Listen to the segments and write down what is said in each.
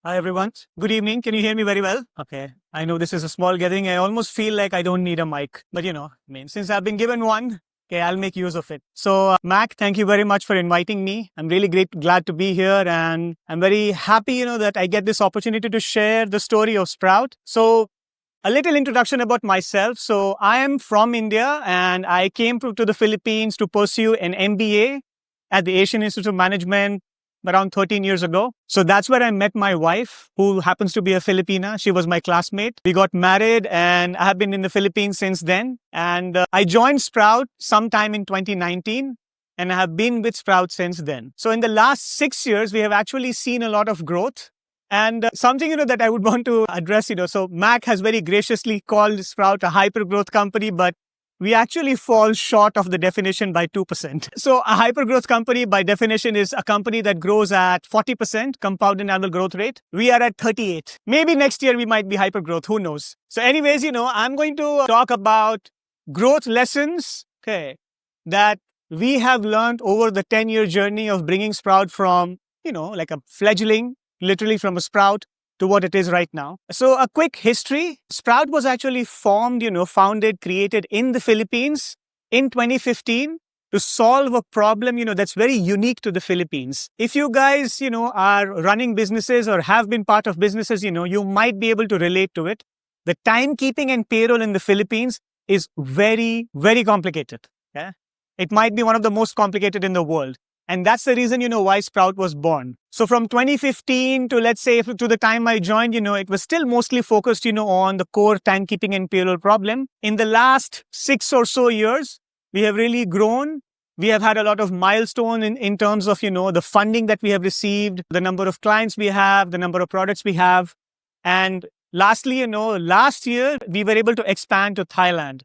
Hi everyone. Good evening. Can you hear me very well? Okay. I know this is a small gathering. I almost feel like I don't need a mic, but since I've been given one, okay, I'll make use of it. So, Mac, thank you very much for inviting me. I'm really glad to be here, and I'm very happy, that I get this opportunity to share the story of Sprout. So, a little introduction about myself. So, I am from India, and I came to the Philippines to pursue an MBA at the Asian Institute of Management around 13 years ago. So that's where I met my wife, who happens to be a Filipina. She was my classmate. We got married, and I have been in the Philippines since then. And I joined Sprout sometime in 2019, and I have been with Sprout since then. So in the last 6 years, we have actually seen a lot of growth. And something, that I would want to address, so Mac has very graciously called Sprout a hyper growth company, but we actually fall short of the definition by 2%. So a hypergrowth company by definition is a company that grows at 40% compounded annual growth rate. We are at 38. Maybe next year we might be hypergrowth, who knows? So anyways, I'm going to talk about growth lessons, okay, that we have learned over the 10-year journey of bringing Sprout from, like a fledgling, literally from a sprout, to what it is right now. So a quick history. Sprout was actually founded, created in the Philippines in 2015 to solve a problem, that's very unique to the Philippines. If you guys, are running businesses or have been part of businesses, you might be able to relate to it. The timekeeping and payroll in the Philippines is very, very complicated. Yeah? It might be one of the most complicated in the world. And that's the reason, why Sprout was born. So from 2015 to, let's say, to the time I joined, it was still mostly focused, on the core timekeeping and payroll problem. In the last 6 or so years, we have really grown. We have had a lot of milestone in terms of, the funding that we have received, the number of clients we have, the number of products we have. And lastly, last year, we were able to expand to Thailand.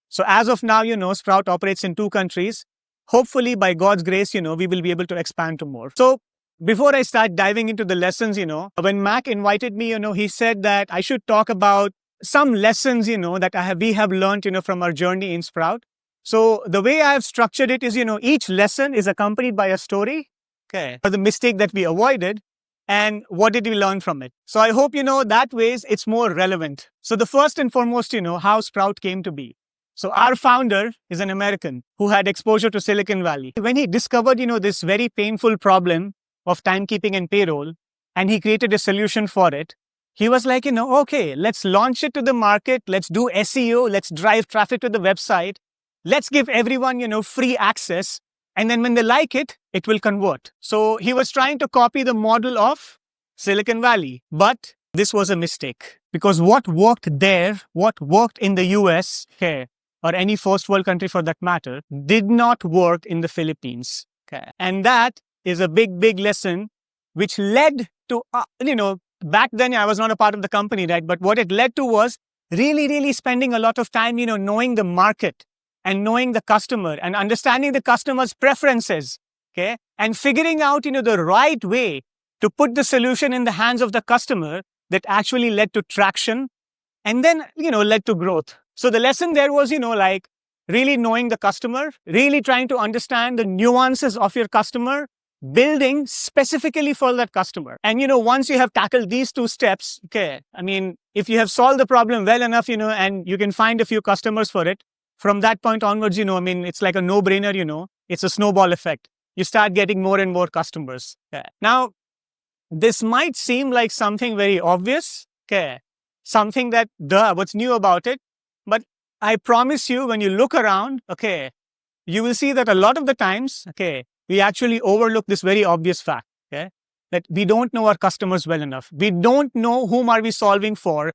So as of now, Sprout operates in 2 countries. Hopefully, by God's grace, we will be able to expand to more. So before I start diving into the lessons, when Mac invited me, he said that I should talk about some lessons, that we have learned, from our journey in Sprout. So the way I have structured it is, each lesson is accompanied by a story, okay, for the mistake that we avoided and what did we learn from it. So I hope, that ways it's more relevant. So the first and foremost, how Sprout came to be. So our founder is an American who had exposure to Silicon Valley. When he discovered, this very painful problem of timekeeping and payroll, and he created a solution for it, he was like, okay, let's launch it to the market. Let's do SEO. Let's drive traffic to the website. Let's give everyone, free access. And then when they like it, it will convert. So he was trying to copy the model of Silicon Valley, but this was a mistake because what worked there, what worked in the US, okay, or any first world country for that matter, did not work in the Philippines. Okay. And that is a big, big lesson, which led to, back then I was not a part of the company, right? But what it led to was really, really spending a lot of time, knowing the market and knowing the customer and understanding the customer's preferences, okay? And figuring out, the right way to put the solution in the hands of the customer that actually led to traction and then, led to growth. So the lesson there was, like really knowing the customer, really trying to understand the nuances of your customer, building specifically for that customer. And, once you have tackled these 2 steps, okay, if you have solved the problem well enough, and you can find a few customers for it, from that point onwards, it's like a no-brainer, it's a snowball effect. You start getting more and more customers. Okay. Now, this might seem like something very obvious, okay, something that, what's new about it? But I promise you, when you look around, okay, you will see that a lot of the times, okay, we actually overlook this very obvious fact, okay, that we don't know our customers well enough. We don't know whom are we solving for.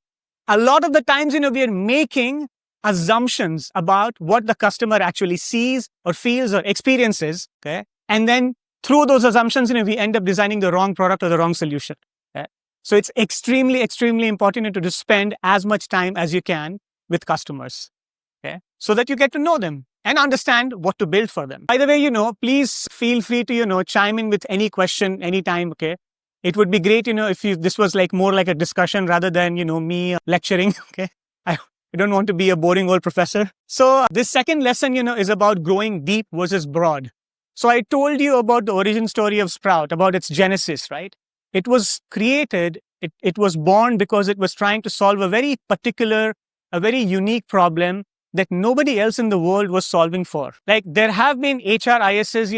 A lot of the times, we are making assumptions about what the customer actually sees or feels or experiences, okay, and then through those assumptions, we end up designing the wrong product or the wrong solution. Okay? So it's extremely, extremely important to just spend as much time as you can with customers, okay, so that you get to know them and understand what to build for them. By the way, please feel free to, chime in with any question anytime, okay? It would be great, if this was like more like a discussion rather than, me lecturing, okay? I don't want to be a boring old professor. So this second lesson, is about growing deep versus broad. So I told you about the origin story of Sprout, about its genesis, right? It was created It was born because it was trying to solve a very particular, a very unique problem that nobody else in the world was solving for. Like there have been HRISs,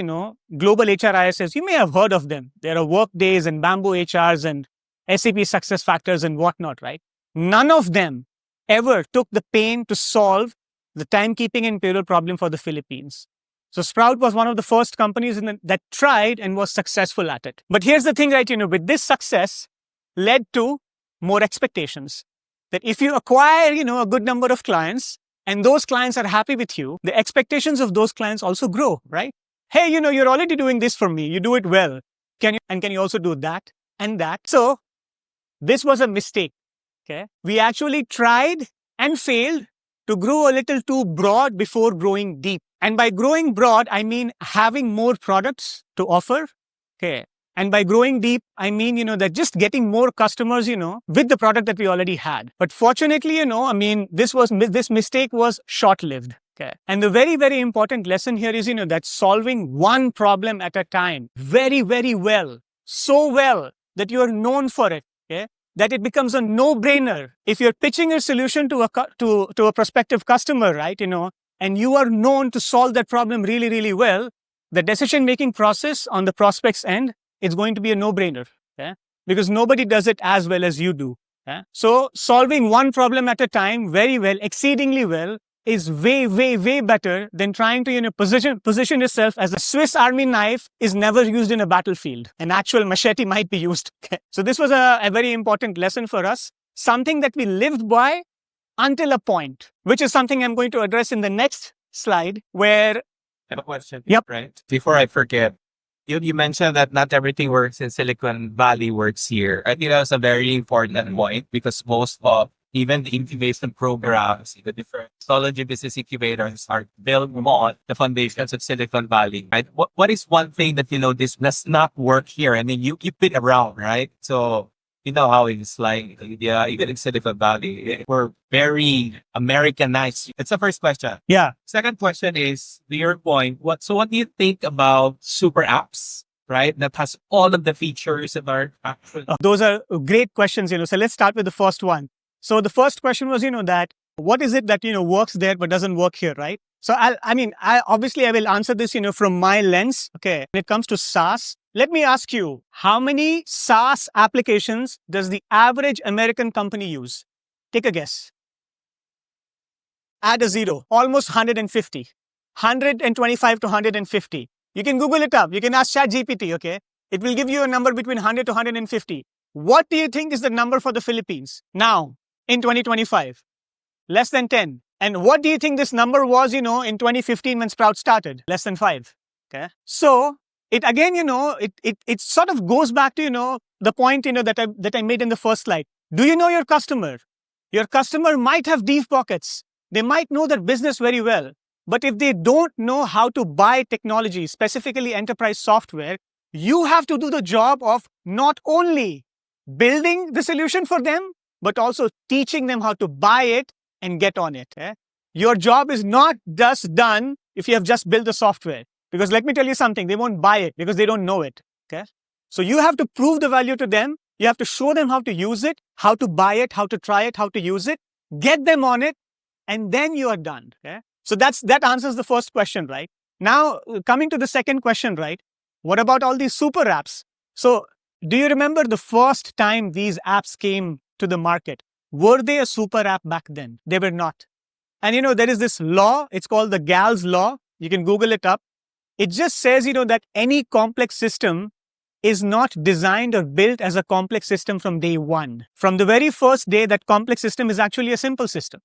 global HRISs. You may have heard of them. There are Workdays and Bamboo HRs and SAP Success Factors and whatnot, right? None of them ever took the pain to solve the timekeeping and payroll problem for the Philippines. So Sprout was one of the first companies that tried and was successful at it. But here's the thing, right? With this success led to more expectations. That if you acquire, a good number of clients and those clients are happy with you, the expectations of those clients also grow, right? Hey, you're already doing this for me. You do it well. Can you also do that and that? So this was a mistake. Okay. We actually tried and failed to grow a little too broad before growing deep. And by growing broad, I mean having more products to offer. Okay. And by growing deep, I mean, that just getting more customers, with the product that we already had. But fortunately, this mistake was short-lived. Okay. And the very, very important lesson here is, that solving one problem at a time very, very well, so well that you are known for it. Okay. That it becomes a no-brainer. If you're pitching a solution to a prospective customer, right, and you are known to solve that problem really, really well, the decision-making process on the prospect's end, it's going to be a no-brainer, because nobody does it as well as you do. So solving one problem at a time very well, exceedingly well, is way, way, way better than trying to position yourself as a Swiss Army knife is never used in a battlefield. An actual machete might be used. So this was a very important lesson for us, something that we lived by until a point, which is something I'm going to address in the next slide, where... I have a question. Yep. Right. Before I forget, you mentioned that not everything works in Silicon Valley works here. I think that was a very important point because most of even the incubation programs, the different technology business incubators are built on the foundations of Silicon Valley, right? What is one thing that, this does not work here? I mean, you've been around, right? So you know how it's like, even in Silicon Valley, we're very Americanized. That's the first question. Yeah. Second question is, to your point, what do you think about super apps, right? That has all of the features that are actually... Those are great questions, So let's start with the first one. So the first question was, that what is it that, works there but doesn't work here, right? So I will answer this, from my lens. Okay. When it comes to SaaS, let me ask you, how many SaaS applications does the average American company use? Take a guess. Add a zero. Almost 150. 125 to 150. You can Google it up. You can ask ChatGPT, okay? It will give you a number between 100 to 150. What do you think is the number for the Philippines now in 2025? Less than 10. And what do you think this number was, in 2015 when Sprout started? Less than 5. Okay. So it again, it sort of goes back to, the point, that I made in the first slide. Do you know your customer? Your customer might have deep pockets. They might know their business very well. But if they don't know how to buy technology, specifically enterprise software, you have to do the job of not only building the solution for them, but also teaching them how to buy it and get on it. Your job is not just done if you have just built the software. Because let me tell you something, they won't buy it because they don't know it. Okay? So you have to prove the value to them. You have to show them how to use it, how to buy it, how to try it, how to use it, get them on it, and then you are done. Okay? So that answers the first question, right? Now, coming to the second question, right? What about all these super apps? So do you remember the first time these apps came to the market? Were they a super app back then? They were not. And there is this law, it's called the Gall's law. You can Google it up. It just says, that any complex system is not designed or built as a complex system from day one. From the very first day, that complex system is actually a simple system.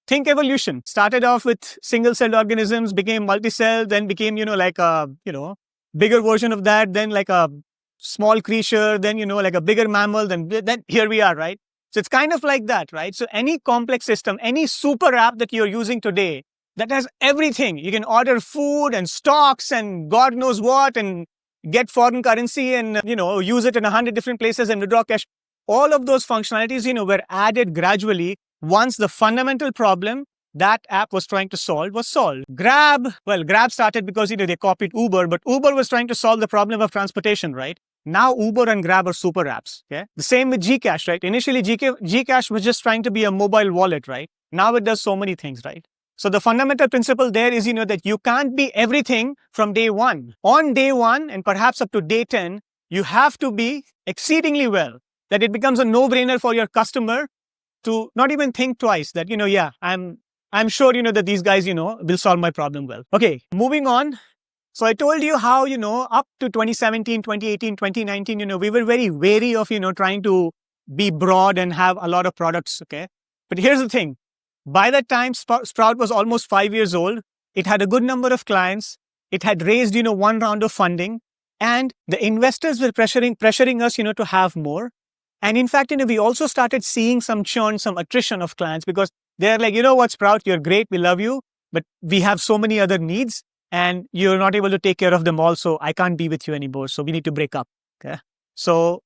Think evolution. Started off with single-celled organisms, became multi-celled, then became, like a, bigger version of that, then like a small creature, then, like a bigger mammal, then here we are, right? So it's kind of like that, right? So any complex system, any super app that you're using today, that has everything. You can order food and stocks and God knows what and get foreign currency and, use it in 100 different places and withdraw cash. All of those functionalities, were added gradually once the fundamental problem that app was trying to solve was solved. Grab started because, they copied Uber, but Uber was trying to solve the problem of transportation, right? Now Uber and Grab are super apps. Okay. The same with Gcash, right? Initially, Gcash was just trying to be a mobile wallet, right? Now it does so many things, right? So the fundamental principle there is, that you can't be everything from day one. On day one and perhaps up to day 10, you have to be exceedingly well, that it becomes a no-brainer for your customer to not even think twice that, I'm sure, that these guys, will solve my problem well. Okay, moving on. So I told you how, up to 2017, 2018, 2019, we were very wary of, trying to be broad and have a lot of products. Okay. But here's the thing. By that time, Sprout was almost 5 years old. It had a good number of clients. It had raised, one round of funding, and the investors were pressuring us, to have more. And in fact, we also started seeing some churn, some attrition of clients because they're like, what, Sprout, you're great. We love you, but we have so many other needs and you're not able to take care of them all. So I can't be with you anymore. So we need to break up. Okay. So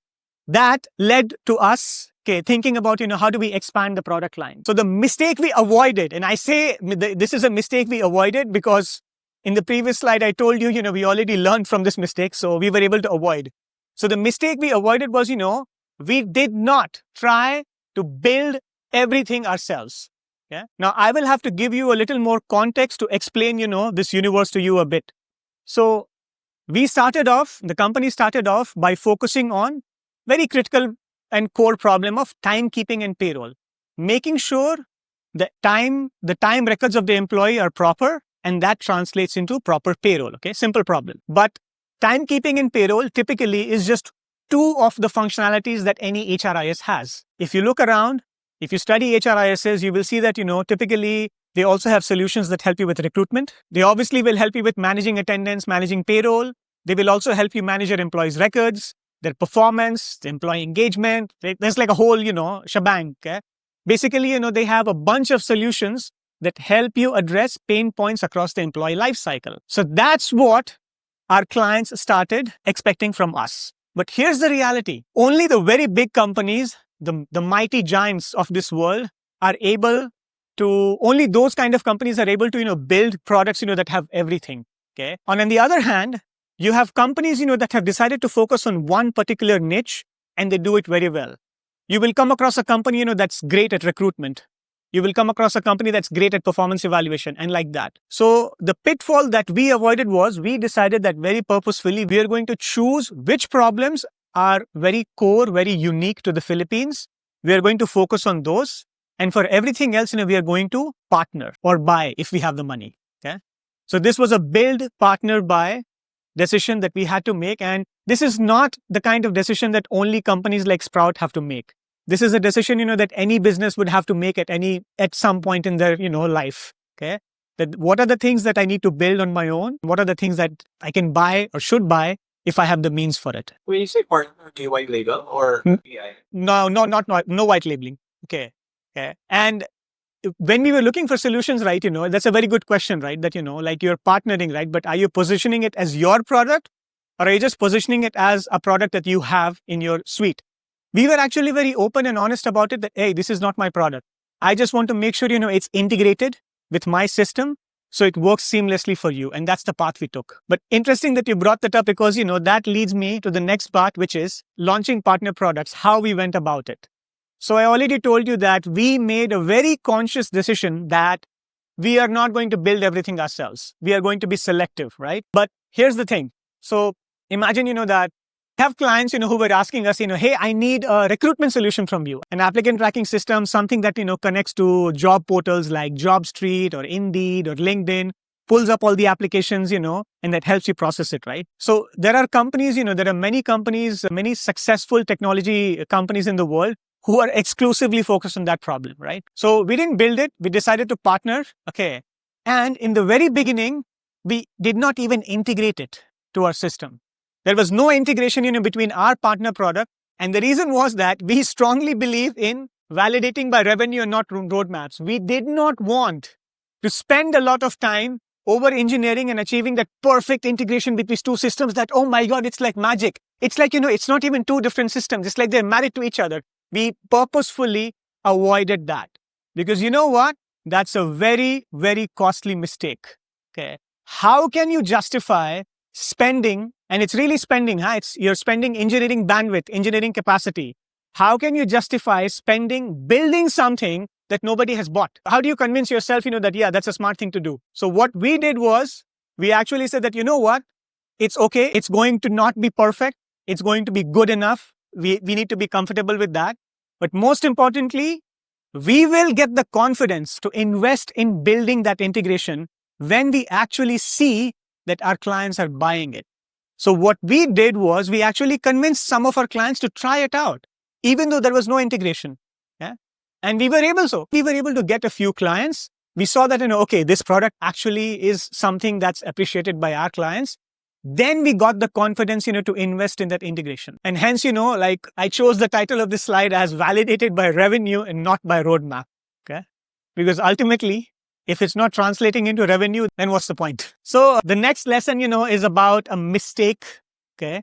that led to us thinking about, how do we expand the product line? So the mistake we avoided, and I say this is a mistake we avoided because in the previous slide, I told you, we already learned from this mistake. So we were able to avoid. So the mistake we avoided was, we did not try to build everything ourselves. Yeah. Now I will have to give you a little more context to explain, this universe to you a bit. So the company started off by focusing on very critical and core problem of timekeeping and payroll, making sure the time records of the employee are proper, and that translates into proper payroll. Okay, simple problem. But timekeeping and payroll typically is just two of the functionalities that any HRIS has. If you look around, if you study HRISs, you will see that, typically they also have solutions that help you with recruitment. They obviously will help you with managing attendance, managing payroll. They will also help you manage your employees' records, their performance, the employee engagement. There's like a whole, shebang. Okay? Basically, they have a bunch of solutions that help you address pain points across the employee life cycle. So that's what our clients started expecting from us. But here's the reality. Only the very big companies, the mighty giants of this world only those kind of companies are able to, build products, that have everything. Okay. And on the other hand, you have companies, that have decided to focus on one particular niche and they do it very well. You will come across a company, that's great at recruitment. You will come across a company that's great at performance evaluation and like that. So the pitfall that we avoided was we decided that very purposefully, we are going to choose which problems are very core, very unique to the Philippines. We are going to focus on those. And for everything else, we are going to partner or buy if we have the money. Okay. So this was a build, partner, buy decision that we had to make. And this is not the kind of decision that only companies like Sprout have to make. This is a decision, that any business would have to make at some point in their, life. Okay. That what are the things that I need to build on my own? What are the things that I can buy or should buy if I have the means for it? When you say partner, do you white label or PI? No, no white labeling. Okay. Okay. And when we were looking for solutions, right, that's a very good question, right? That, like you're partnering, right? But are you positioning it as your product or are you just positioning it as a product that you have in your suite? We were actually very open and honest about it that, hey, this is not my product. I just want to make sure, it's integrated with my system so it works seamlessly for you. And that's the path we took. But interesting that you brought that up because, that leads me to the next part, which is launching partner products, how we went about it. So I already told you that we made a very conscious decision that we are not going to build everything ourselves. We are going to be selective, right? But here's the thing. So imagine, that have clients, who were asking us, hey, I need a recruitment solution from you, an applicant tracking system, something that, connects to job portals like JobStreet or Indeed or LinkedIn, pulls up all the applications, and that helps you process it, right? So there are companies, there are many companies, many successful technology companies in the world who are exclusively focused on that problem, right? So we didn't build it. We decided to partner. Okay. And in the very beginning, we did not even integrate it to our system. There was no integration, between our partner product. And the reason was that we strongly believe in validating by revenue and not roadmaps. We did not want to spend a lot of time over engineering and achieving that perfect integration between two systems that, oh my God, it's like magic. It's like, it's not even two different systems. It's like they're married to each other. We purposefully avoided that because you know what? That's a very, very costly mistake. Okay. How can you justify spending and it's really spending, you're spending engineering bandwidth, engineering capacity. How can you justify spending, building something that nobody has bought? How do you convince yourself, that, yeah, that's a smart thing to do? So what we did was, we actually said that, you know what? It's okay. It's going to not be perfect. It's going to be good enough. We need to be comfortable with that. But most importantly, we will get the confidence to invest in building that integration when we actually see that our clients are buying it. So what we did was, we actually convinced some of our clients to try it out, even though there was no integration. Yeah. And we were able to get a few clients. We saw that, okay, this product actually is something that's appreciated by our clients. Then we got the confidence, to invest in that integration. And hence, like I chose the title of this slide as validated by revenue and not by roadmap. Okay. Because ultimately, if it's not translating into revenue, then what's the point? So the next lesson, is about a mistake, okay,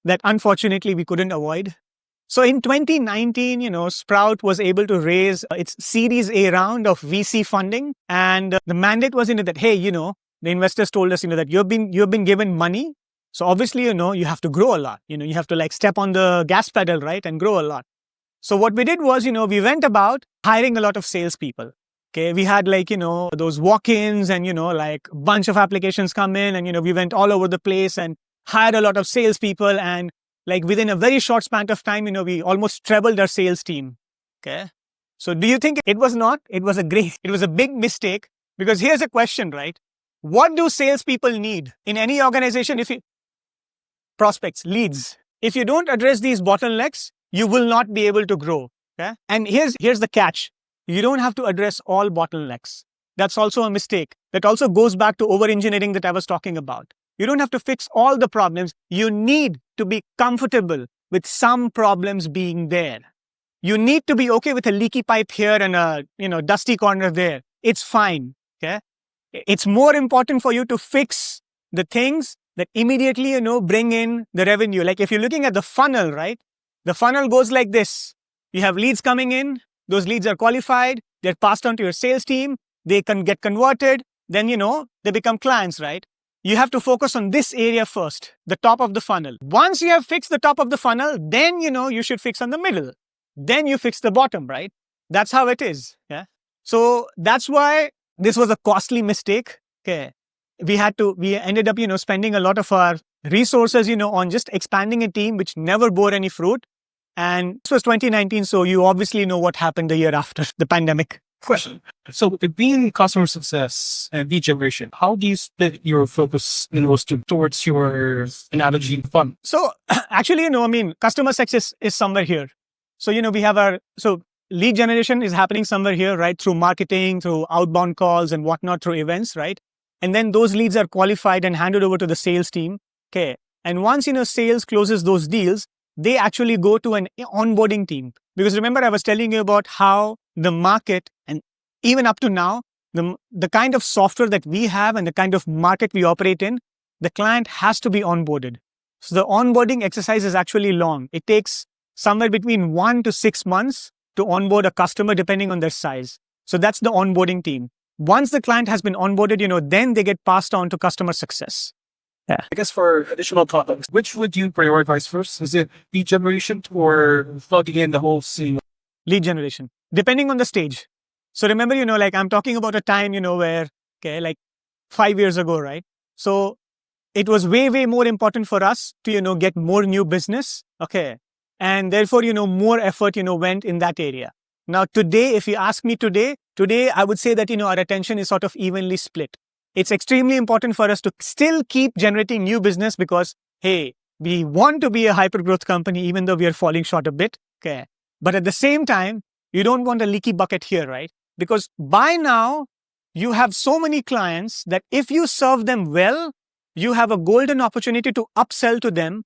that unfortunately we couldn't avoid. So in 2019, Sprout was able to raise its Series A round of VC funding. And the mandate was that, hey, the investors told us, that you've been given money. So obviously, you have to grow a lot. You have to like step on the gas pedal, right? And grow a lot. So what we did was, we went about hiring a lot of salespeople. Okay. We had like, those walk-ins and, like a bunch of applications come in and, we went all over the place and hired a lot of salespeople. And like within a very short span of time, we almost trebled our sales team. Okay. So do you think it was not? It was a big mistake, because here's a question, right? What do salespeople need in any organization? Prospects, leads. If you don't address these bottlenecks, you will not be able to grow. Okay? And here's the catch. You don't have to address all bottlenecks. That's also a mistake. That also goes back to over-engineering that I was talking about. You don't have to fix all the problems. You need to be comfortable with some problems being there. You need to be okay with a leaky pipe here and a dusty corner there. It's fine. Okay? It's more important for you to fix the things that immediately, bring in the revenue. Like if you're looking at the funnel, right? The funnel goes like this. You have leads coming in. Those leads are qualified. They're passed on to your sales team. They can get converted. Then, they become clients, right? You have to focus on this area first, the top of the funnel. Once you have fixed the top of the funnel, then, you should fix on the middle. Then you fix the bottom, right? That's how it is. Yeah. So that's why this was a costly mistake. Okay. We ended up, spending a lot of our resources, on just expanding a team, which never bore any fruit. And this was 2019. So you obviously know what happened the year after the pandemic. Question. So between customer success and lead generation, how do you split your focus in those two towards your analogy fund? So actually, customer success is somewhere here. So, we have lead generation is happening somewhere here, right? Through marketing, through outbound calls and whatnot, through events, right? And then those leads are qualified and handed over to the sales team. Okay. And once, sales closes those deals, they actually go to an onboarding team. Because remember, I was telling you about how the market, and even up to now, the kind of software that we have and the kind of market we operate in, the client has to be onboarded. So the onboarding exercise is actually long. It takes somewhere between 1 to 6 months to onboard a customer, depending on their size. So that's the onboarding team. Once the client has been onboarded, then they get passed on to customer success. Yeah. I guess for additional topics, which would you prioritize first? Is it lead generation or plugging in the whole scene? Lead generation, depending on the stage. So remember, like I'm talking about a time, where, like 5 years ago, right? So it was way, way more important for us to, get more new business. Okay. And therefore, more effort, went in that area. Now, today, if you ask me today, I would say that, our attention is sort of evenly split. It's extremely important for us to still keep generating new business because, hey, we want to be a hyper-growth company, even though we are falling short a bit. Okay. But at the same time, you don't want a leaky bucket here, right? Because by now, you have so many clients that if you serve them well, you have a golden opportunity to upsell to them,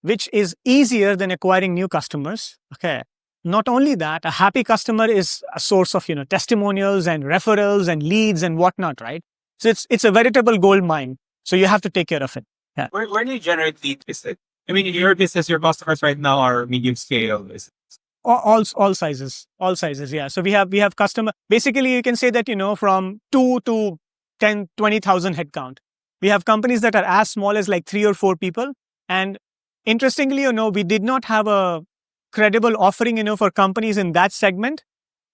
which is easier than acquiring new customers. Okay. Not only that, a happy customer is a source of, testimonials and referrals and leads and whatnot, right? So it's a veritable gold mine. So you have to take care of it. Yeah. Where do you generate lead business? I mean, in your business, your customers right now are medium scale. All sizes. Yeah. So we have customer. Basically, you can say that, from 2 to 10, 20,000 headcount. We have companies that are as small as like 3 or 4 people. And interestingly, we did not have a credible offering, for companies in that segment,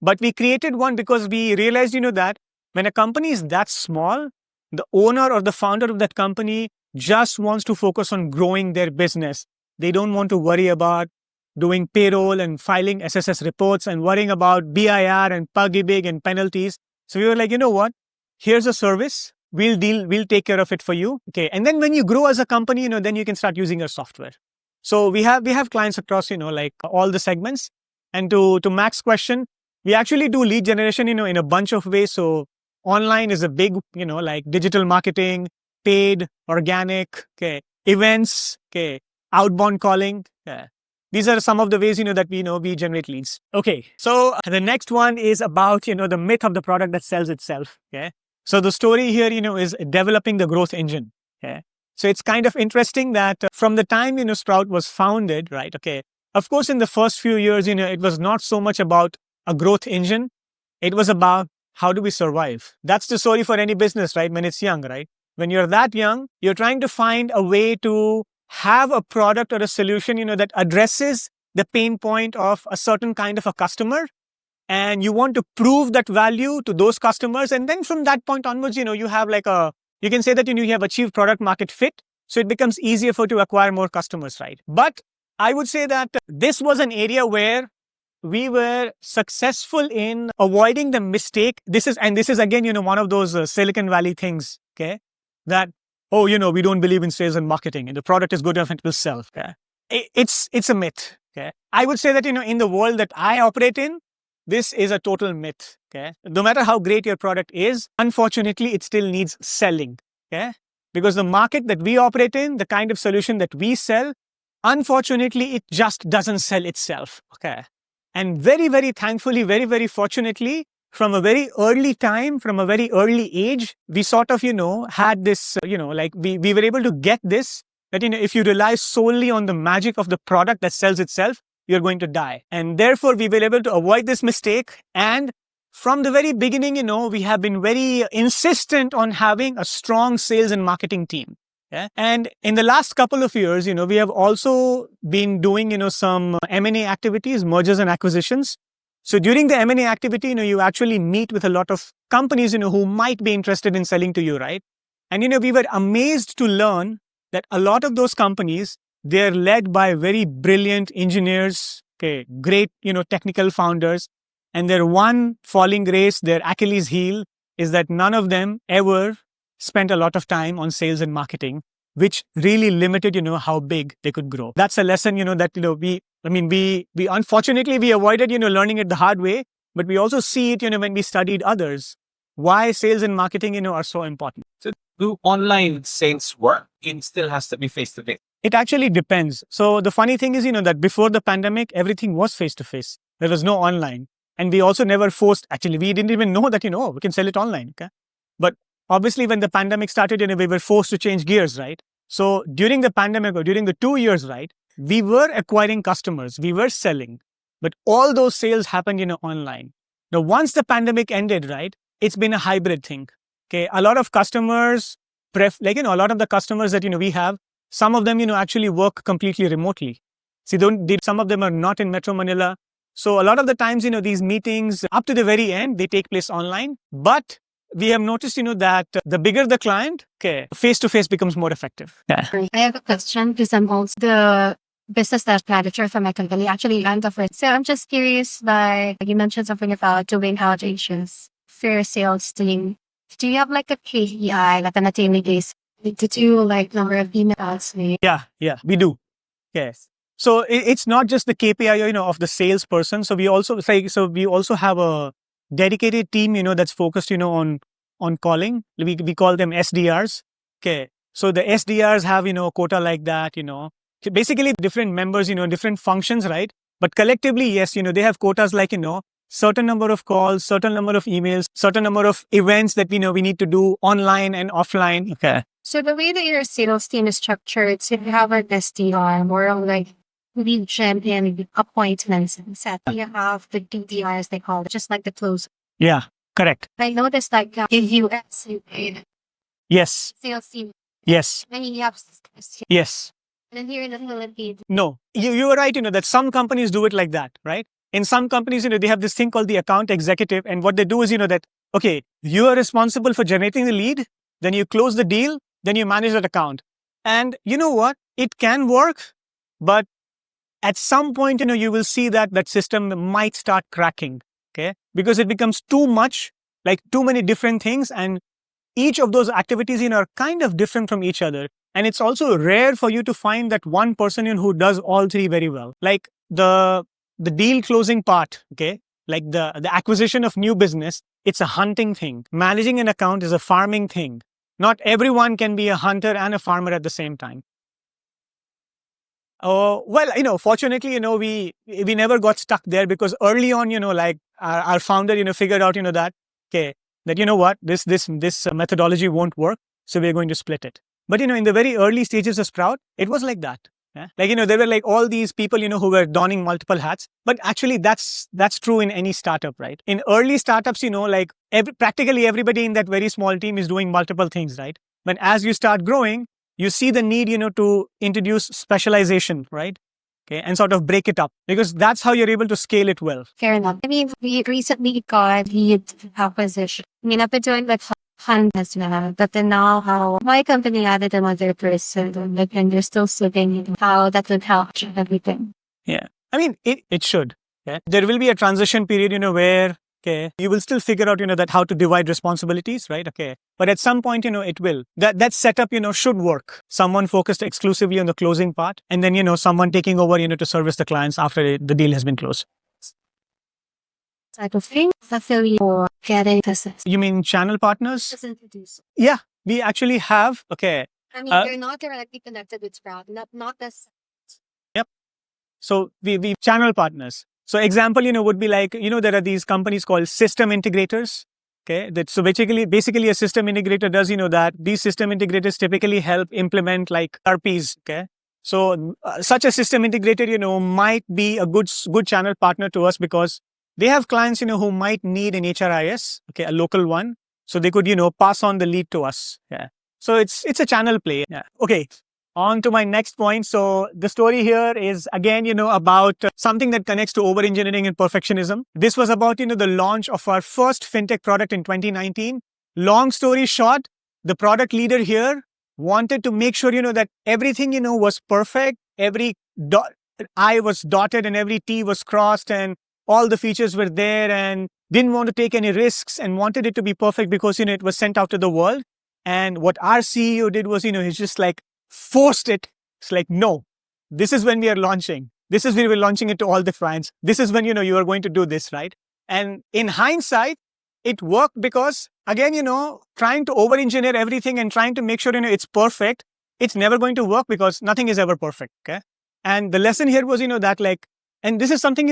but we created one because we realized, that when a company is that small, the owner or the founder of that company just wants to focus on growing their business. They don't want to worry about doing payroll and filing SSS reports and worrying about BIR and PUGIBIG and penalties. So we were like, you know what? Here's a service. We'll take care of it for you. Okay. And then when you grow as a company, then you can start using your software. So we have clients across, like all the segments. And to Mac's question, we actually do lead generation, in a bunch of ways. So online is a big, like digital marketing, paid, organic, okay, events, okay, outbound calling. Yeah. These are some of the ways, that we generate leads. Okay. So the next one is about, the myth of the product that sells itself. Okay. So the story here, is developing the growth engine. Okay. So it's kind of interesting that from the time, Sprout was founded, right? Okay. Of course, in the first few years, it was not so much about a growth engine. It was about how do we survive? That's the story for any business, right? When it's young, right? When you're that young, you're trying to find a way to have a product or a solution, that addresses the pain point of a certain kind of a customer. And you want to prove that value to those customers. And then from that point onwards, you have you can say that, you have achieved product market fit. So it becomes easier for to acquire more customers, right? But I would say that this was an area where we were successful in avoiding the mistake. This is again, one of those Silicon Valley things, okay? That, we don't believe in sales and marketing and the product is good enough and it will sell. Okay? It's a myth, okay? I would say that, in the world that I operate in, this is a total myth, okay? No matter how great your product is, unfortunately, it still needs selling, okay? Because the market that we operate in, the kind of solution that we sell, unfortunately, it just doesn't sell itself, okay? And very, very thankfully, very, very fortunately, from a very early time, from a very early age, we sort of, had this, like we were able to get this, that, if you rely solely on the magic of the product that sells itself, you're going to die. And therefore, we were able to avoid this mistake. And from the very beginning, we have been very insistent on having a strong sales and marketing team. Yeah? And in the last couple of years, we have also been doing, some M&A activities, mergers and acquisitions. So during the M&A activity, you actually meet with a lot of companies, who might be interested in selling to you, right? And, we were amazed to learn that a lot of those companies, they're led by very brilliant engineers, okay, great, technical founders. And their one falling grace, their Achilles heel, is that none of them ever spent a lot of time on sales and marketing, which really limited, how big they could grow. That's a lesson, that, we unfortunately, we avoided, learning it the hard way, but we also see it, when we studied others, why sales and marketing, are so important. So do online sales work? It still has to be face-to-face. It actually depends. So the funny thing is, that before the pandemic, everything was face-to-face. There was no online. And we also never forced, actually, we didn't even know that, we can sell it online. Okay? But obviously, when the pandemic started, we were forced to change gears, right? So during the pandemic or during the 2 years, right, we were acquiring customers, we were selling, but all those sales happened, online. Now, once the pandemic ended, right, it's been a hybrid thing. Okay, a lot of customers, a lot of the customers that, we have, some of them, actually work completely remotely. See, some of them are not in Metro Manila. So a lot of the times, these meetings up to the very end, they take place online. But we have noticed, that the bigger the client, okay, face-to-face becomes more effective. Yeah. I have a question because I'm also the business desk manager for my company, actually I'm the first. So I'm just curious, like you mentioned something about doing outreaches for your sales team. Do you have like a KPI, like on a daily basis, to do like number of emails? Yeah, we do. Yes. So it's not just the KPI, of the salesperson. So we also have a dedicated team, that's focused, on calling. We call them SDRs. Okay. So the SDRs have, a quota like that, basically different members, different functions, right? But collectively, yes, they have quotas like, certain number of calls, certain number of emails, certain number of events that we need to do online and offline. Okay. So the way that your sales team is structured, so you have an SDR, more of like lead gen and appointments and set. You have the DDRs, they call it, just like the close. Yeah, correct. I noticed like in US, Yes. sales team. Yes. Then you have Yes. And here in the Philippines, No, you were right, that some companies do it like that, right? In some companies, they have this thing called the account executive. And what they do is, that, okay, you are responsible for generating the lead, then you close the deal, then you manage that account. And you know what? It can work, but at some point, you will see that that system might start cracking, okay? Because it becomes too much, like too many different things. And each of those activities, are kind of different from each other. And it's also rare for you to find that one person who does all three very well. Like the deal closing part, okay? Like the acquisition of new business, it's a hunting thing. Managing an account is a farming thing. Not everyone can be a hunter and a farmer at the same time. Oh, well, fortunately, we never got stuck there because early on, like our founder, figured out, that, okay, that, what, this methodology won't work. So we're going to split it. But, in the very early stages of Sprout, it was like that. Yeah? Like, there were like all these people, who were donning multiple hats. But actually, that's true in any startup, right? In early startups, like practically everybody in that very small team is doing multiple things, right? But as you start growing, you see the need, to introduce specialization, right? Okay, and sort of break it up because that's how you're able to scale it well. fair enough. I mean, we recently got lead acquisition. I mean, I've been doing like hunt as well, but then now how my company added another person, like, and you're still sitting how that would help everything. Yeah. I mean, it should. Yeah. There will be a transition period, where, okay, you will still figure out, that how to divide responsibilities, right? Okay. But at some point, it will. That setup, should work. Someone focused exclusively on the closing part and then, someone taking over, to service the clients after the deal has been closed. Type of thing, necessarily for getting business. You mean channel partners? Just introduce. Yeah, we actually have. Okay. I mean, they're not directly connected with Sprout, not as. Yep. So we channel partners. So example, would be like, there are these companies called system integrators. Okay. So basically a system integrator does, that these system integrators typically help implement like RPs. Okay. So such a system integrator, might be a good channel partner to us because they have clients, who might need an HRIS, okay, a local one. So they could, pass on the lead to us. Yeah. So it's a channel play. Yeah. Okay. On to my next point. So the story here is again, about something that connects to over-engineering and perfectionism. This was about, the launch of our first fintech product in 2019. Long story short, the product leader here wanted to make sure, that everything, was perfect. Every I was dotted and every T was crossed and all the features were there and didn't want to take any risks and wanted it to be perfect because, it was sent out to the world. And what our CEO did was, he's just like forced it. It's like, no, this is when we are launching. This is when we're launching it to all the clients. This is when, you are going to do this, right? And in hindsight, it worked because again, trying to over-engineer everything and trying to make sure, it's perfect. It's never going to work because nothing is ever perfect. Okay. And the lesson here was, that like, and this is something,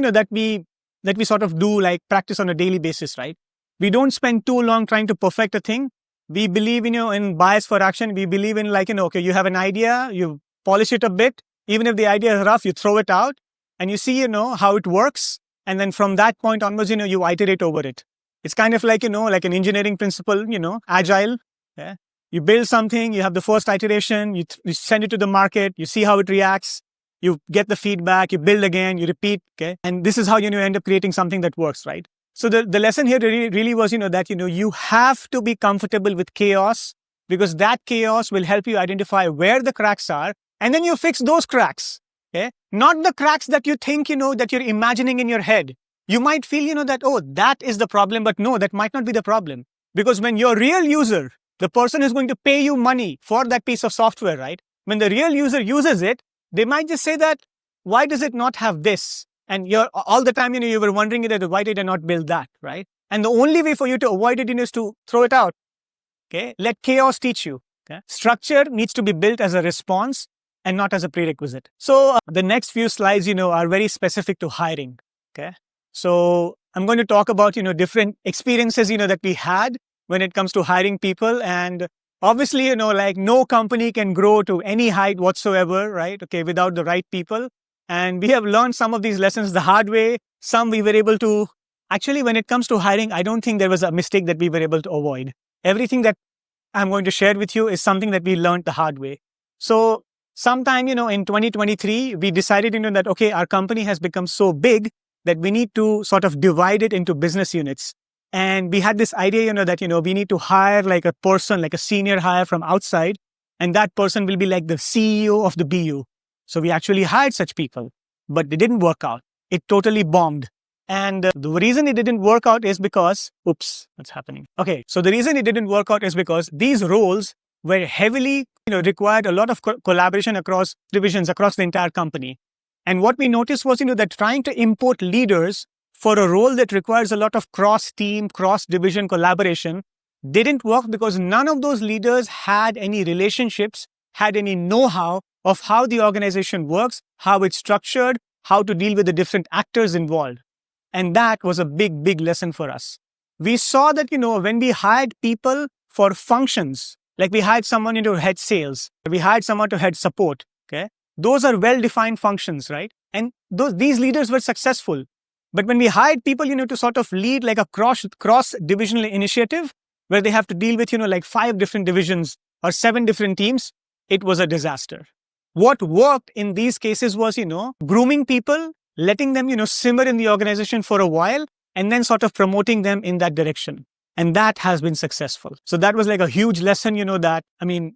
that we sort of do like practice on a daily basis, right? We don't spend too long trying to perfect a thing. We believe, in bias for action. We believe in like, okay, you have an idea, you polish it a bit. Even if the idea is rough, you throw it out and you see, how it works. And then from that point onwards, you iterate over it. It's kind of like, like an engineering principle, agile. Yeah. You build something, you have the first iteration, you send it to the market, you see how it reacts. You get the feedback, you build again, you repeat, okay? And this is how, end up creating something that works, right? So the lesson here really was, that, you have to be comfortable with chaos because that chaos will help you identify where the cracks are and then you fix those cracks, okay? Not the cracks that you think, that you're imagining in your head. You might feel, that, oh, that is the problem, but no, that might not be the problem. Because when your real user, the person who's going to pay you money for that piece of software, right? When the real user uses it, they might just say that, why does it not have this? And you're all the time, you were wondering that why did I not build that, right? And the only way for you to avoid it is to throw it out. Okay, let chaos teach you. Okay, structure needs to be built as a response and not as a prerequisite. So the next few slides, are very specific to hiring. Okay, so I'm going to talk about different experiences that we had when it comes to hiring people and. Obviously, like no company can grow to any height whatsoever, right? Okay, without the right people. And we have learned some of these lessons the hard way. Some we were able to, actually, when it comes to hiring, I don't think there was a mistake that we were able to avoid. Everything that I'm going to share with you is something that we learned the hard way. So sometime, in 2023, we decided, that, okay, our company has become so big that we need to sort of divide it into business units. And we had this idea, that, we need to hire like a person, like a senior hire from outside, and that person will be like the CEO of the BU. So we actually hired such people, but it didn't work out. It totally bombed. And the reason it didn't work out is because, oops, what's happening? Okay, so the reason it didn't work out is because these roles were heavily, required a lot of collaboration across divisions, across the entire company. And what we noticed was, that trying to import leaders for a role that requires a lot of cross-team, cross-division collaboration didn't work because none of those leaders had any relationships, had any know-how of how the organization works, how it's structured, how to deal with the different actors involved. And that was a big, big lesson for us. We saw that, when we hired people for functions, like we hired someone to head sales, we hired someone to head support, okay? Those are well-defined functions, right? And these leaders were successful. But when we hired people, to sort of lead like a cross-divisional initiative where they have to deal with, like 5 different divisions or 7 different teams, it was a disaster. What worked in these cases was, grooming people, letting them, simmer in the organization for a while, and then sort of promoting them in that direction. And that has been successful. So that was like a huge lesson, that,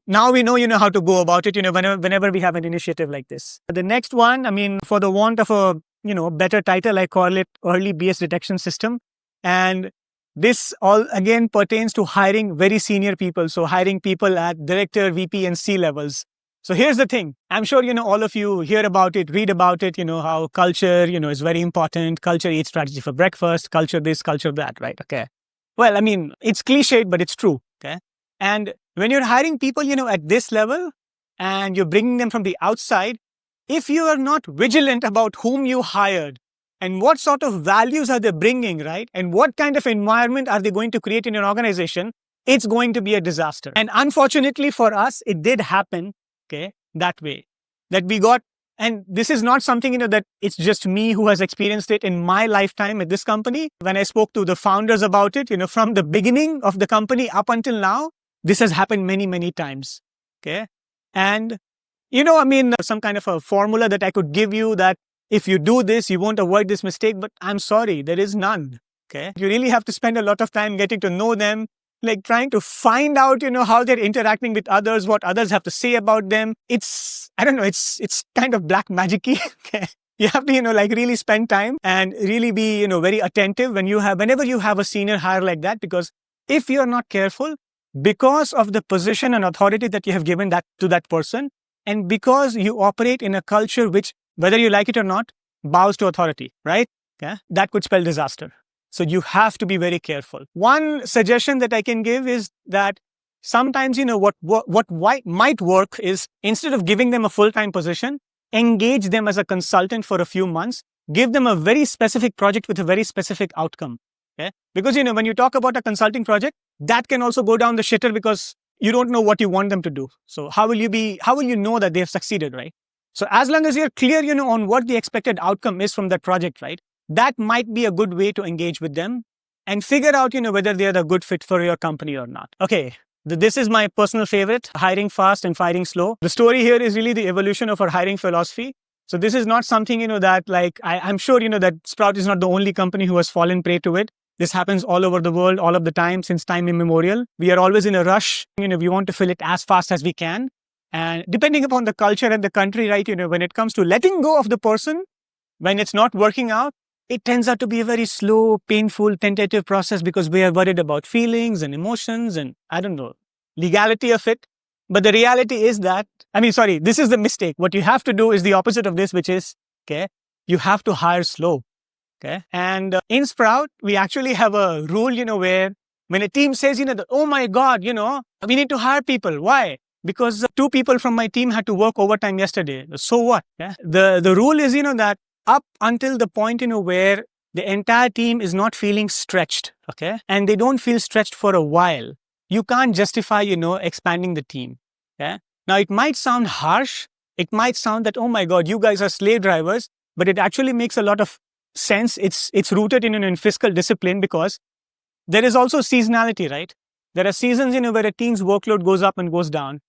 now we know, how to go about it, whenever we have an initiative like this. The next one, for the want of a, better title, I call it early BS detection system. And this all again pertains to hiring very senior people. So hiring people at director, VP, and C levels. So here's the thing. I'm sure, all of you hear about it, read about it, how culture, is very important. Culture eats strategy for breakfast, culture this, culture that, right? Okay. Well, it's cliched, but it's true. Okay. And when you're hiring people, at this level and you're bringing them from the outside, if you are not vigilant about whom you hired and what sort of values are they bringing, right? And what kind of environment are they going to create in your organization, it's going to be a disaster. And unfortunately for us, it did happen, okay, that way. That we got, and this is not something, that it's just me who has experienced it in my lifetime at this company. When I spoke to the founders about it, from the beginning of the company up until now, this has happened many, many times, okay? And, some kind of a formula that I could give you that if you do this, you won't avoid this mistake, but I'm sorry, there is none, okay? You really have to spend a lot of time getting to know them, like trying to find out, how they're interacting with others, what others have to say about them. It's kind of black magic-y, okay? You have to, really spend time and really be, very attentive whenever you have a senior hire like that, because if you're not careful, because of the position and authority that you have given to that person, and because you operate in a culture which, whether you like it or not, bows to authority, right? Okay? That could spell disaster. So you have to be very careful. One suggestion that I can give is that sometimes, what might work is instead of giving them a full-time position, engage them as a consultant for a few months, give them a very specific project with a very specific outcome. Okay? Because, when you talk about a consulting project, that can also go down the shitter because you don't know what you want them to do. So how will you know that they have succeeded, right? So as long as you're clear, on what the expected outcome is from that project, right? That might be a good way to engage with them and figure out, whether they're a good fit for your company or not. Okay. This is my personal favorite, hiring fast and firing slow. The story here is really the evolution of our hiring philosophy. So this is not something, that like, I'm sure, that Sprout is not the only company who has fallen prey to it. This happens all over the world, all of the time, since time immemorial. We are always in a rush. We want to fill it as fast as we can. And depending upon the culture and the country, right, when it comes to letting go of the person, when it's not working out, it tends out to be a very slow, painful, tentative process because we are worried about feelings and emotions and, legality of it. But the reality is that, this is the mistake. What you have to do is the opposite of this, which is, okay, you have to hire slow. Okay. And in Sprout, we actually have a rule, where when a team says, that, oh my God, we need to hire people. Why? Because 2 people from my team had to work overtime yesterday. So what? Yeah? The rule is, that up until the point, where the entire team is not feeling stretched, okay? And they don't feel stretched for a while, you can't justify, expanding the team. Okay? Now, it might sound harsh. It might sound that, oh my God, you guys are slave drivers, but it actually makes a lot of sense. It's rooted in fiscal discipline because there is also seasonality, right? There are seasons, where a team's workload goes up and goes down.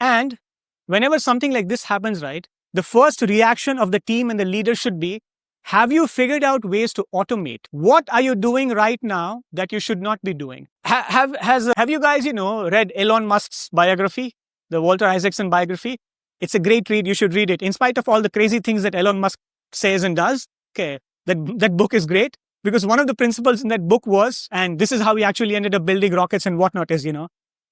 And whenever something like this happens, right, the first reaction of the team and the leader should be, have you figured out ways to automate? What are you doing right now that you should not be doing? Have you guys, read Elon Musk's biography, the Walter Isaacson biography? It's a great read. You should read it. In spite of all the crazy things that Elon Musk says and does, okay, that book is great because one of the principles in that book was, and this is how he actually ended up building rockets and whatnot is,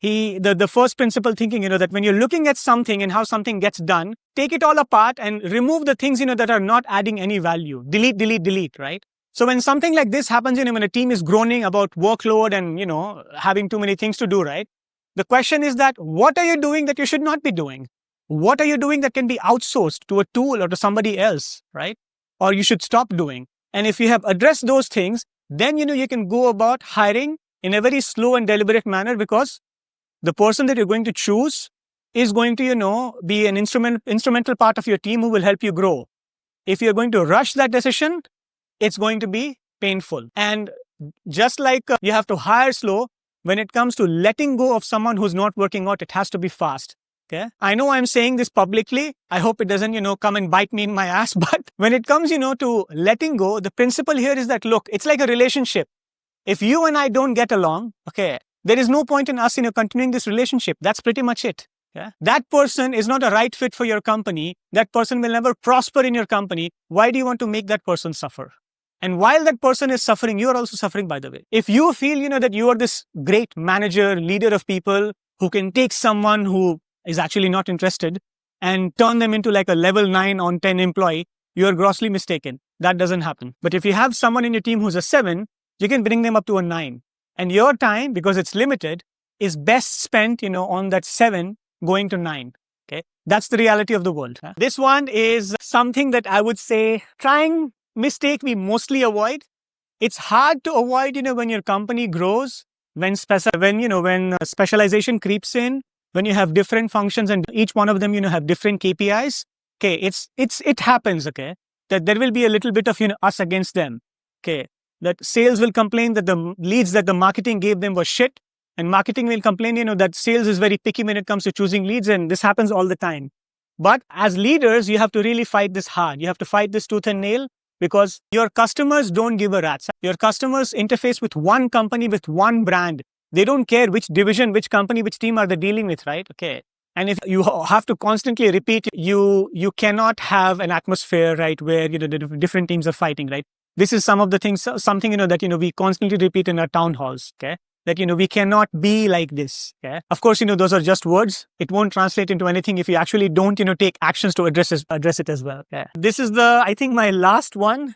the first principle thinking, that when you're looking at something and how something gets done, take it all apart and remove the things, that are not adding any value. Delete, right? So when something like this happens, when a team is groaning about workload and, having too many things to do, right? The question is that, what are you doing that you should not be doing? What are you doing that can be outsourced to a tool or to somebody else, right? Or you should stop doing. And if you have addressed those things, then, you can go about hiring in a very slow and deliberate manner because the person that you're going to choose is going to, be an instrumental part of your team who will help you grow. If you're going to rush that decision, it's going to be painful. And just like you have to hire slow, when it comes to letting go of someone who's not working out, it has to be fast. Okay? I know I'm saying this publicly. I hope it doesn't, come and bite me in my ass. But when it comes, to letting go, the principle here is that, look, it's like a relationship. If you and I don't get along, okay, there is no point in us, continuing this relationship. That's pretty much it. Yeah? That person is not a right fit for your company. That person will never prosper in your company. Why do you want to make that person suffer? And while that person is suffering, you are also suffering, by the way. If you feel, that you are this great manager, leader of people who can take someone who is actually not interested and turn them into like a level 9 on 10 employee, you are grossly mistaken. That doesn't happen. But if you have someone in your team who's a 7, you can bring them up to a 9. And your time, because it's limited, is best spent, on that 7 going to 9. Okay, that's the reality of the world. This one is something that I would say mistake we mostly avoid. It's hard to avoid, when your company grows, when specialization creeps in, when you have different functions and each one of them, have different KPIs. Okay, it happens. Okay, that there will be a little bit of us against them. Okay. That sales will complain that the leads that the marketing gave them were shit. And marketing will complain, that sales is very picky when it comes to choosing leads. And this happens all the time. But as leaders, you have to really fight this hard. You have to fight this tooth and nail because your customers don't give a rat's. Your customers interface with one company, with one brand. They don't care which division, which company, which team are they dealing with, right? Okay. And if you have to constantly repeat, you cannot have an atmosphere, right, where, the different teams are fighting, right? This is some of the things, something, that, we constantly repeat in our town halls, okay? That, we cannot be like this, okay? Of course, those are just words. It won't translate into anything if you actually don't, take actions to address it as well, okay? This is I think my last one,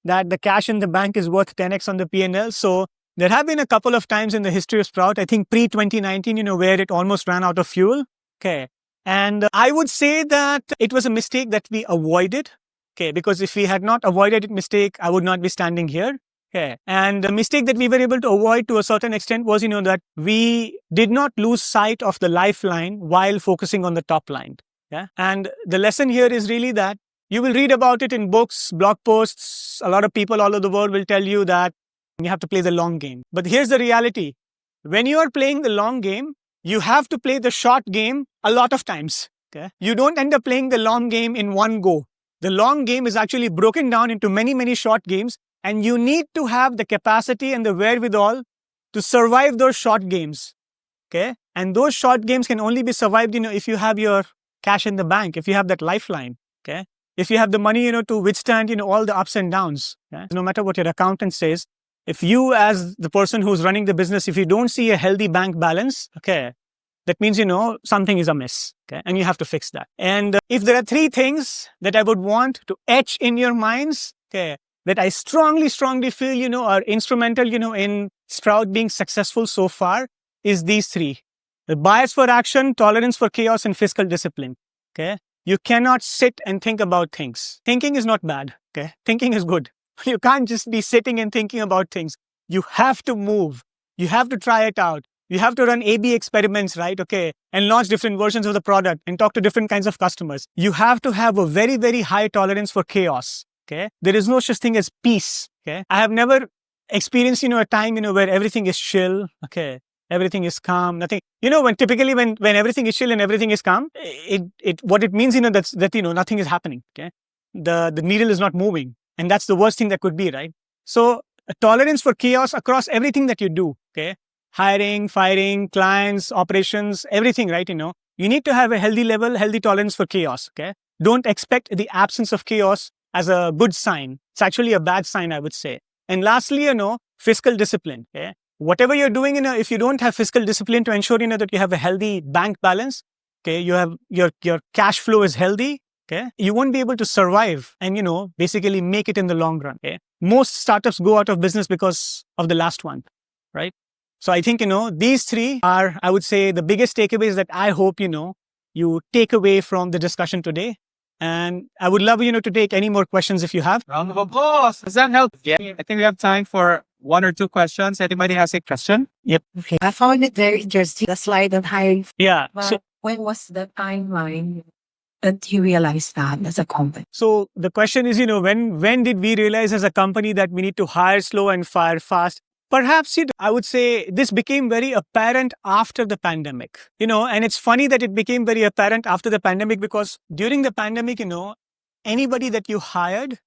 that the cash in the bank is worth 10x on the P&L. So there have been a couple of times in the history of Sprout, I think pre-2019, where it almost ran out of fuel, okay? And I would say that it was a mistake that we avoided. Okay, because if we had not avoided that mistake, I would not be standing here. Okay. And the mistake that we were able to avoid to a certain extent was, that we did not lose sight of the lifeline while focusing on the top line. Yeah. And the lesson here is really that you will read about it in books, blog posts. A lot of people all over the world will tell you that you have to play the long game. But here's the reality. When you are playing the long game, you have to play the short game a lot of times. Okay. You don't end up playing the long game in one go. The long game is actually broken down into many, many short games, and you need to have the capacity and the wherewithal to survive those short games. Okay. And those short games can only be survived, if you have your cash in the bank, if you have that lifeline. Okay. If you have the money, to withstand, all the ups and downs. Okay? No matter what your accountant says, if you as the person who's running the business, if you don't see a healthy bank balance, okay, that means, something is amiss, okay? And you have to fix that. And if there are 3 things that I would want to etch in your minds, okay, that I strongly feel, are instrumental, in Sprout being successful so far, is these 3. The bias for action, tolerance for chaos, and fiscal discipline, okay? You cannot sit and think about things. Thinking is not bad, okay? Thinking is good. You can't just be sitting and thinking about things. You have to move. You have to try it out. You have to run A/B experiments, right? Okay. And launch different versions of the product and talk to different kinds of customers. You have to have a very, very high tolerance for chaos. Okay. There is no such thing as peace. Okay. I have never experienced, a time, where everything is chill. Okay. everything is calm, nothing. When typically when everything is chill and everything is calm, what it means, that nothing is happening. Okay, the needle is not moving, and that's the worst thing that could be, right? So a tolerance for chaos across everything that you do. Okay, hiring, firing, clients, operations, everything, right? You need to have a healthy tolerance for chaos. Okay, don't expect the absence of chaos as a good sign. It's actually a bad sign, I would say. And lastly, fiscal discipline. Okay, whatever you're doing, if you don't have fiscal discipline to ensure, that you have a healthy bank balance, okay, you have your cash flow is healthy, okay, you won't be able to survive and, basically make it in the long run. Okay, most startups go out of business because of the last one, right? So I think, these three are, I would say, the biggest takeaways that I hope, you take away from the discussion today. And I would love, to take any more questions if you have. Round of applause. Does that help? Yeah. I think we have time for 1 or 2 questions. Anybody has a question? Yep. Okay. I found it very interesting, the slide on hiring. Yeah. But when was the timeline that you realized that as a company? So the question is, when did we realize as a company that we need to hire slow and fire fast? Perhaps I would say this became very apparent after the pandemic, and it's funny that it became very apparent after the pandemic because during the pandemic, anybody that you hired,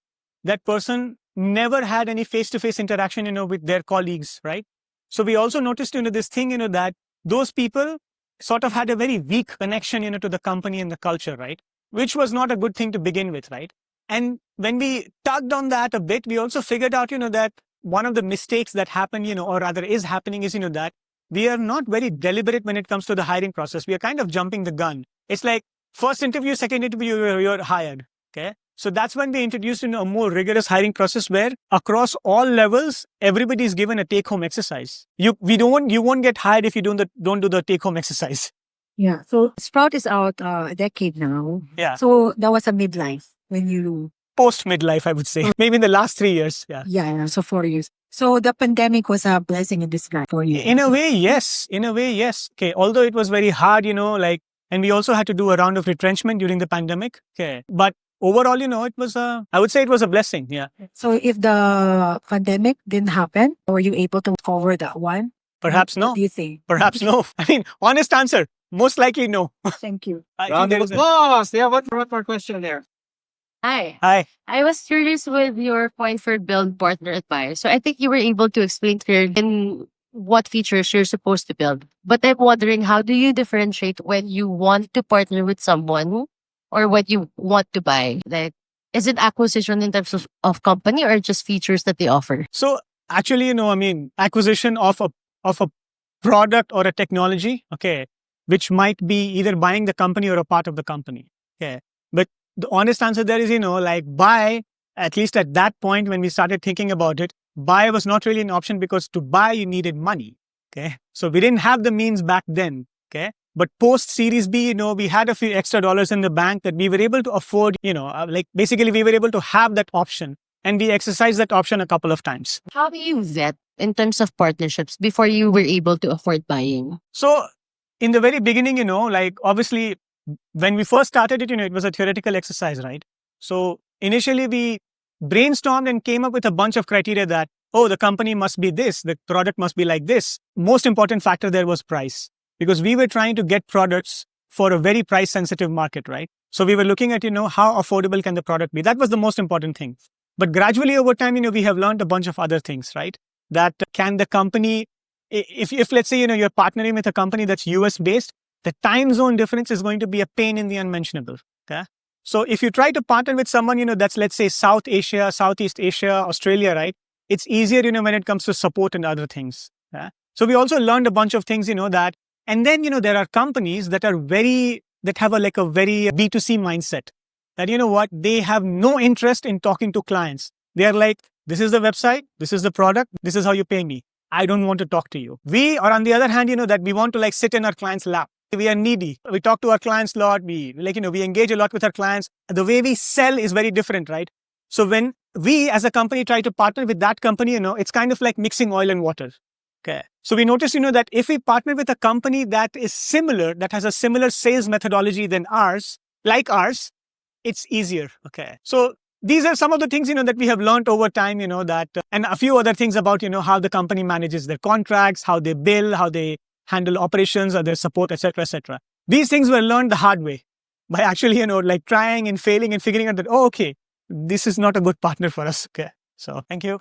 that person never had any face-to-face interaction, with their colleagues, right? So we also noticed, this thing, that those people sort of had a very weak connection, to the company and the culture, right? Which was not a good thing to begin with, right? And when we tugged on that a bit, we also figured out, that one of the mistakes that happen, or rather is happening is, that we are not very deliberate when it comes to the hiring process. We are kind of jumping the gun. It's like first interview, second interview, you're hired. Okay. So that's when we introduced, a more rigorous hiring process where across all levels, everybody is given a take-home exercise. You won't get hired if you don't do the take-home exercise. Yeah. So Sprout is out a decade now. Yeah. So that was a midlife when you... Post midlife, I would say. Maybe in the last 3 years. Yeah. Yeah. So 4 years. So the pandemic was a blessing in disguise for you. In a way, yes. Okay. Although it was very hard, and we also had to do a round of retrenchment during the pandemic. Okay. But overall, it was I would say it was a blessing. Yeah. So if the pandemic didn't happen, were you able to cover that one? Perhaps no. What do you think? Perhaps no. I mean, honest answer. Most likely no. Thank you. I think Round there of is a- applause. Yeah, one more question there. Hi. Hi. I was curious with your point for build partner advice. So I think you were able to explain clearly in what features you're supposed to build. But I'm wondering, how do you differentiate when you want to partner with someone or what you want to buy? Like, is it acquisition in terms of company or just features that they offer? So actually, acquisition of a product or a technology, okay, which might be either buying the company or a part of the company. Okay. But the honest answer there is, buy, at least at that point when we started thinking about it, buy was not really an option because to buy, you needed money. Okay. So we didn't have the means back then. Okay. But post Series B, we had a few extra dollars in the bank that we were able to afford, basically we were able to have that option and we exercised that option a couple of times. How do you vet in terms of partnerships before you were able to afford buying? So in the very beginning, obviously when we first started it, it was a theoretical exercise, right? So initially we brainstormed and came up with a bunch of criteria that, the company must be this, the product must be like this. Most important factor there was price because we were trying to get products for a very price sensitive market, right? So we were looking at, how affordable can the product be? That was the most important thing. But gradually over time, we have learned a bunch of other things, right? That can the company, if let's say, you're partnering with a company that's US based, the time zone difference is going to be a pain in the unmentionable. Okay. So if you try to partner with someone, that's, let's say, South Asia, Southeast Asia, Australia, right? It's easier, when it comes to support and other things. Okay? So we also learned a bunch of things, that, and then, there are companies that have a very B2C mindset that, they have no interest in talking to clients. They are like, this is the website, this is the product, this is how you pay me. I don't want to talk to you. We are on the other hand, that we want to sit in our client's lap. We are needy. We talk to our clients a lot. We engage a lot with our clients. The way we sell is very different, right? So when we as a company try to partner with that company, it's kind of like mixing oil and water. Okay. So we noticed, that if we partner with a company that is similar, that has a similar sales methodology than ours, it's easier. Okay. So these are some of the things, that we have learned over time, that, and a few other things about, how the company manages their contracts, how they bill, how they handle operations or their support, etc., etc. These things were learned the hard way by actually, like trying and failing and figuring out that, oh, okay, this is not a good partner for us. Okay. So thank you.